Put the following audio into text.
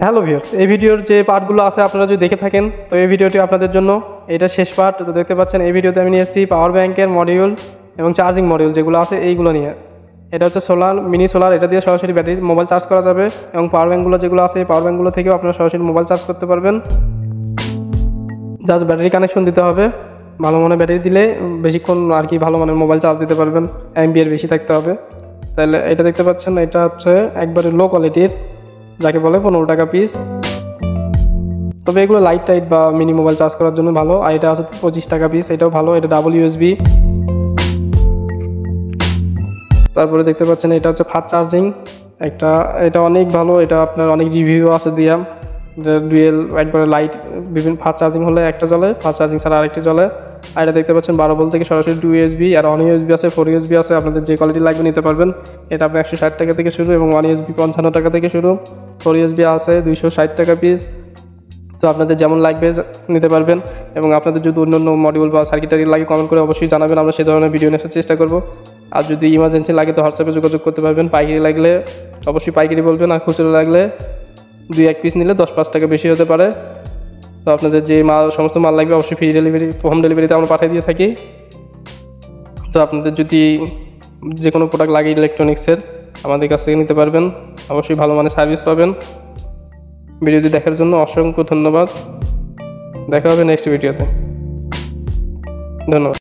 Hello viewers, এই ভিডিওর যে পার্টগুলো আছে আপনারা যদি দেখে থাকেন তো এই ভিডিওটি আপনাদের জন্য। এটা শেষ পার্ট। তো দেখতে পাচ্ছেন এই ভিডিওতে আমি নিয়ে এসেছি পাওয়ার ব্যাংকের মডিউল এবং চার্জিং মডিউল যেগুলো আছে এইগুলো নিয়ে। এটা হচ্ছে সোলার, মিনি সোলার। এটা দিয়ে সরাসরি ব্যাটারি মোবাইল চার্জ করা যাবে এবং পাওয়ার ব্যাংকগুলো যেগুলো আছে এই পাওয়ার ব্যাংকগুলো থেকেও আপনারা সরাসরি মোবাইল চার্জ করতে পারবেন। জাস্ট ব্যাটারি কানেকশন দিতে হবে। ভালো মানের ব্যাটারি দিলে বেশিক্ষণ আর কি ভালো মানের মোবাইল চার্জ দিতে পারবেন। এমবিআর বেশি থাকতে হবে। তাহলে এটা দেখতে পাচ্ছেন, এটা হচ্ছে একবারে লো কোয়ালিটির, যাকে বলে 15 টাকা পিস। তবে এগুলো লাইট টাইট বা মিনি মোবাইল চার্জ করার জন্য ভালো। আর এটা আছে 25 টাকা পিস, এটাও ভালো। এটা ডাবল ইউএসবি। তারপরে দেখতে পাচ্ছেন এটা হচ্ছে ফাস্ট চার্জিং একটা, এটা অনেক ভালো। এটা আপনার অনেক রিভিউ আছে দিয়া, ডুয়েল একবারে লাইট বিভিন্ন ফাস্ট চার্জিং হলে একটা জ্বলে, ফাস্ট চার্জিং ছাড়া আরেকটি জ্বলে। আর এটা দেখতে পাচ্ছেন 12 ভোল্ট থেকে সরাসরি 2 ইউএসবি, আর 1 ইউএসবি আছে, 4 ইউএসবি আছে। আপনাদের যে কোয়ালিটি লাগবে নিতে পারবেন। এটা আপনার 160 টাকা থেকে শুরু এবং 1 ইউএসবি 55 টাকা থেকে শুরু। 4 ইউএসবি আছে 260 টাকা পিস। তো আপনাদের যেমন লাগবে নিতে পারবেন। এবং আপনাদের যদি অন্য মডিউল বা সার্কিটারি লাগে কমেন্ট করে অবশ্যই জানাবেন, আমরা সেই ধরনের ভিডিও নেওয়ার চেষ্টা করব। আর যদি ইমার্জেন্সি লাগে তো হোয়াটসঅ্যাপে যোগাযোগ করতে পারবেন। পাইকারি লাগলে অবশ্যই পাইকারি বলবেন, আর খুচরো লাগলে 2-1 পিস নিলে 10-5 টাকা বেশি হতে পারে। তো আপনাদের যে সমস্ত মাল লাগবে অবশ্যই ফ্রি ডেলিভারি, হোম ডেলিভারিতে আমরা পাঠিয়ে দিয়ে থাকি। তো আপনাদের যদি যে কোনো প্রোডাক্ট লাগে ইলেকট্রনিক্সের আমাদের কাছ থেকে নিতে পারবেন। অবশ্যই ভালো মানের সার্ভিস পাবেন। ভিডিওটি দেখার জন্য অসংখ্য ধন্যবাদ। দেখা হবে নেক্সট ভিডিওতে। ধন্যবাদ।